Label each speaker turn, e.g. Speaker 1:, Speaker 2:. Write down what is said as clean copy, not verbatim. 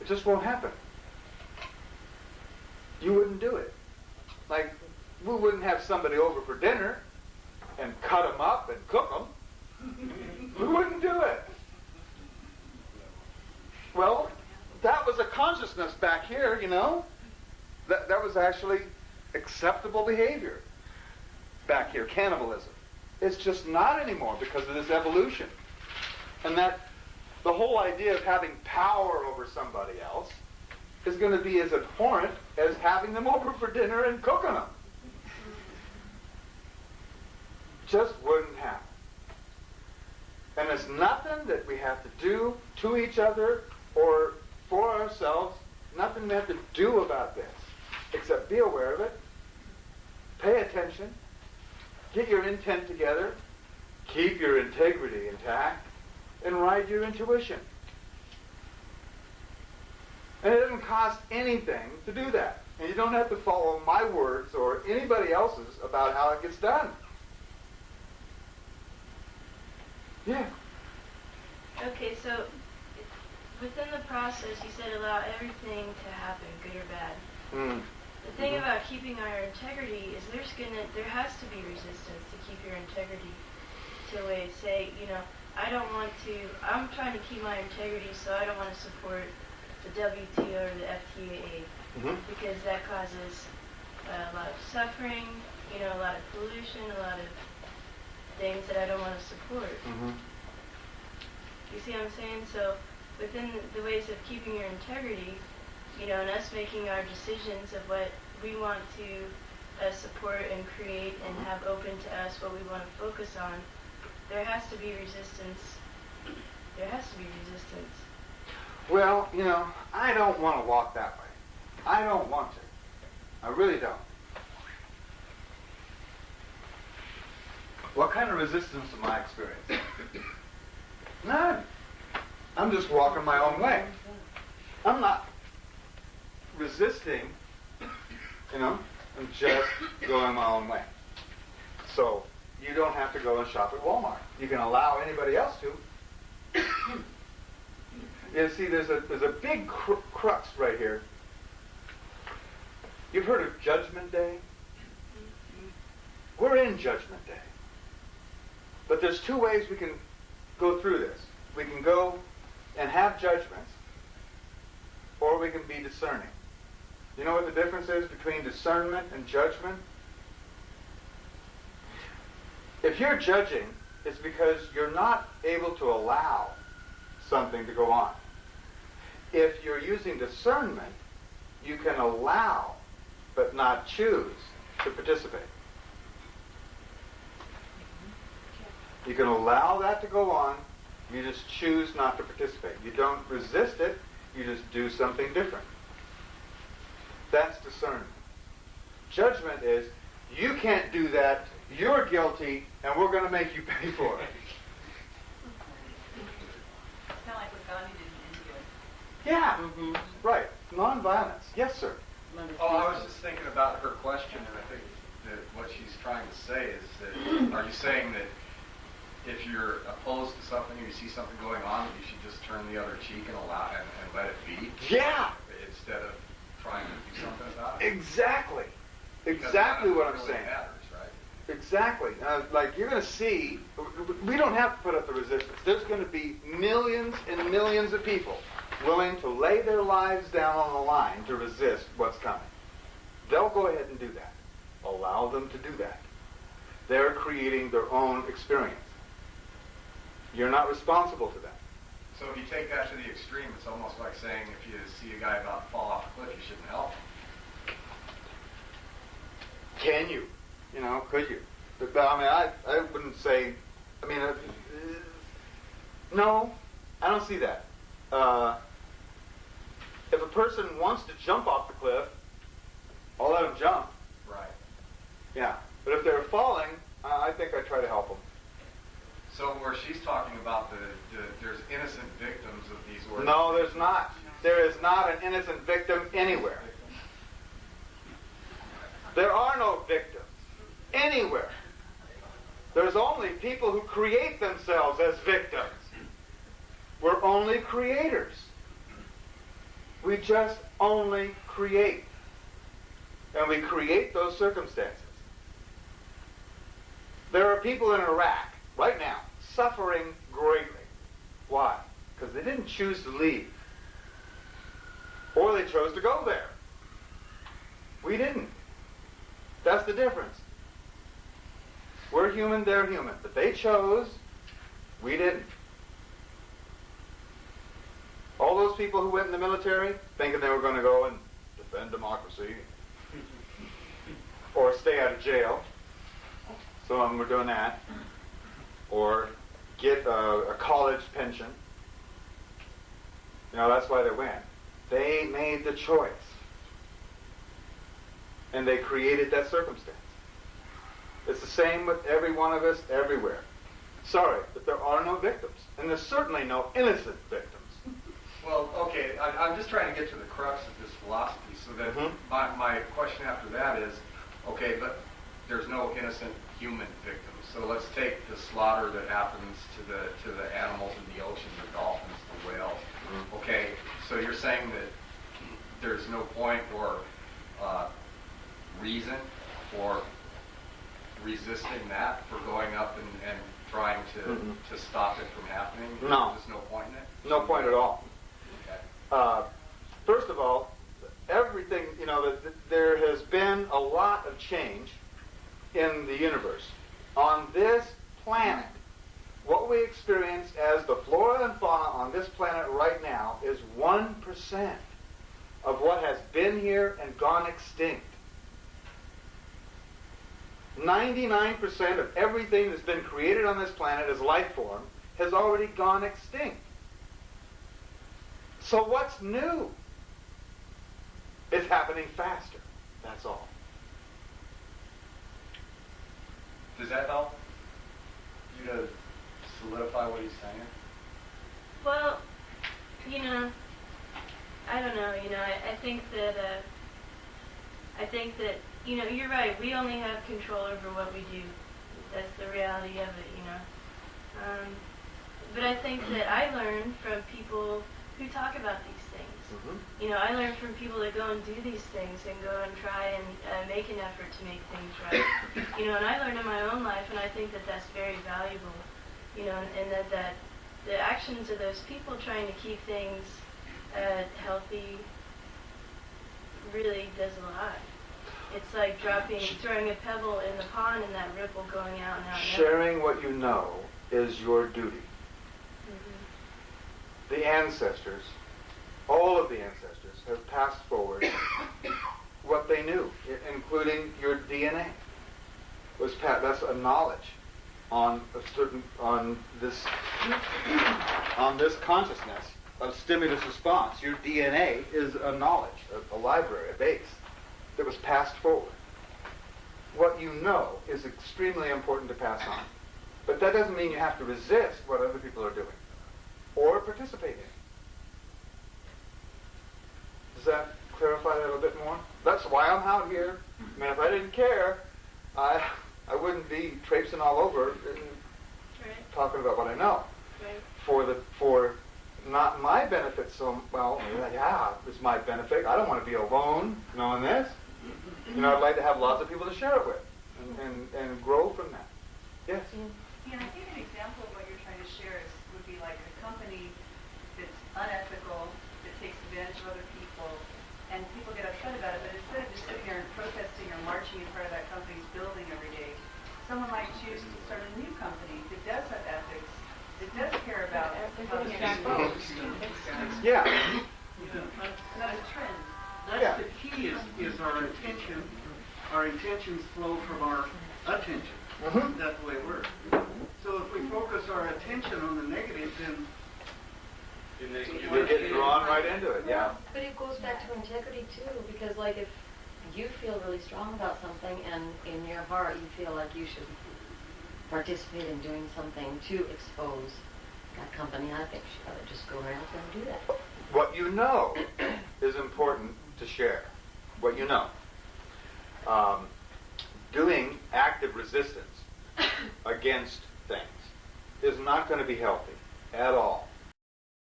Speaker 1: just won't happen. You wouldn't do it. Like, we wouldn't have somebody over for dinner and cut them up and cook them. We wouldn't do it. Well, that was a consciousness back here, you know. That was actually acceptable behavior back here, cannibalism. It's just not anymore because of this evolution. And that the whole idea of having power over somebody else is going to be as abhorrent as having them over for dinner and cooking them. Just wouldn't happen. And it's nothing that we have to do to each other or for ourselves, nothing we have to do about this, except be aware of it, pay attention, get your intent together, keep your integrity intact, and ride your intuition. And it doesn't cost anything to do that. And you don't have to follow my words or anybody else's about how it gets done. Yeah.
Speaker 2: Okay, so within the process, you said allow everything to happen, good or bad. The thing about keeping our integrity is there has to be resistance to keep your integrity. To say, you know, I'm trying to keep my integrity, so I don't want to support the WTO or the FTAA because that causes a lot of suffering, you know, a lot of pollution, a lot of things that I don't want to support. You see what I'm saying? So within the ways of keeping your integrity, you know, and us making our decisions of what we want to support and create and have open to us, what we want to focus on, there has to be resistance. There has to be resistance.
Speaker 1: Well, you know, I don't want to walk that way. I don't want to. I really don't. What kind of resistance am I experiencing? None. I'm just walking my own way. I'm not resisting, you know, I'm just going my own way. So you don't have to go and shop at Walmart. You can allow anybody else to. You see, there's a big crux right here. You've heard of Judgment Day? We're in Judgment Day. But there's two ways we can go through this. We can go and have judgments, or we can be discerning. You know what the difference is between discernment and judgment? If you're judging, it's because you're not able to allow something to go on. If you're using discernment, you can allow, but not choose, to participate. You can allow that to go on, you just choose not to participate. You don't resist it, you just do something different. That's discernment. Judgment is, you can't do that, you're guilty, and we're going to make you pay for it.
Speaker 3: It's kind of like what Gandhi did in India.
Speaker 1: Yeah, right. Nonviolence. Yes, sir.
Speaker 4: Oh, I was just thinking about her question, and I think that what she's trying to say is that, are you saying that if you're opposed to something or you see something going on, you should just turn the other cheek and allow and let it be?
Speaker 1: Yeah.
Speaker 4: Instead of trying to do something about it?
Speaker 1: Exactly. Exactly what I'm
Speaker 4: really
Speaker 1: saying.
Speaker 4: Matters, right?
Speaker 1: Exactly. Like, you're going to see, we don't have to put up the resistance. There's going to be millions and millions of people willing to lay their lives down on the line to resist what's coming. They'll go ahead and do that. Allow them to do that. They're creating their own experience. You're not responsible to them.
Speaker 4: So if you take that to the extreme, it's almost like saying if you see a guy about to fall off a cliff, you shouldn't help him.
Speaker 1: Can you? You know, could you? But I mean, I wouldn't say, I mean, no, I don't see that. If a person wants to jump off the cliff, I'll let them jump.
Speaker 4: Right.
Speaker 1: Yeah. But if they're falling, I think I try to help them.
Speaker 4: So where she's talking about there's innocent victims of these orders.
Speaker 1: No, there's not. There is not an innocent victim anywhere. There are no victims anywhere. There's only people who create themselves as victims. We're only creators. We just only create. And we create those circumstances. There are people in Iraq right now suffering greatly. Why? Because they didn't choose to leave. Or they chose to go there. We didn't. That's the difference. We're human, they're human. But they chose, we didn't. All those people who went in the military thinking they were going to go and defend democracy or stay out of jail. Some of them were doing that. Or get a college pension. You know, that's why they went. They made the choice. And they created that circumstance. It's the same with every one of us everywhere. Sorry, but there are no victims. And there's certainly no innocent victims.
Speaker 4: Well, okay, I'm just trying to get to the crux of this philosophy, so that my question after that is, okay, but there's no innocent human victims. So let's take the slaughter that happens to the animals in the ocean, the dolphins, the whales. Okay, so you're saying that there's no point or reason for resisting that, for going up and trying to stop it from happening?
Speaker 1: No.
Speaker 4: There's no point in it?
Speaker 1: No point at all.
Speaker 4: Okay.
Speaker 1: First of all, everything, you know, there has been a lot of change in the universe. On this planet, what we experience as the flora and fauna on this planet right now is 1% of what has been here and gone extinct. 99% of everything that's been created on this planet as life form has already gone extinct. So what's new? It's happening faster. That's all.
Speaker 4: Does that help you to solidify what he's saying?
Speaker 2: Well, you know, I don't know. You know, I think that you know, you're right. We only have control over what we do. That's the reality of it. You know. But I think that I learn from people who talk about these things. You know, I learn from people that go and do these things and go and try and make an effort to make things right. You know, and I learned in my own life, and I think that that's very valuable. You know, and that the actions of those people trying to keep things healthy really does a lot. It's like throwing a pebble in the pond and that ripple going out and out.
Speaker 1: Sharing what you know is your duty. The ancestors, all of the ancestors, have passed forward what they knew, including your DNA. That's a knowledge on this consciousness of stimulus response. Your DNA is a knowledge, a library, a base that was passed forward. What you know is extremely important to pass on. But that doesn't mean you have to resist what other people are doing or participate in. Does that clarify that a little bit more? That's why I'm out here. I mean, if I didn't care, I wouldn't be traipsing all over talking about what I know.
Speaker 2: Right.
Speaker 1: For not my benefit so well, yeah, it's my benefit. I don't want to be alone knowing this. You know, I'd like to have lots of people to share it with and grow from that. Yes?
Speaker 3: Yeah, I think an example of what you're trying to share would be like a company that's unethical, that takes advantage of other people, and people get upset about it, but instead of just sitting there and protesting or marching in front of that company's building every day, someone might choose to start a new company that does have ethics, that does care about how the people.
Speaker 1: Yeah.
Speaker 3: Another trend.
Speaker 5: That's the key is our attention. Our intentions flow from our attention. That's the way it works. So if we focus our attention on the negative, then
Speaker 1: You get drawn right into it, yeah.
Speaker 6: But it goes back to integrity too, because like if you feel really strong about something and in your heart you feel like you should participate in doing something to expose that company, I think you ought to just go right out there and do that.
Speaker 1: What you know is important to share. What you know. Doing active resistance against things is not going to be healthy at all.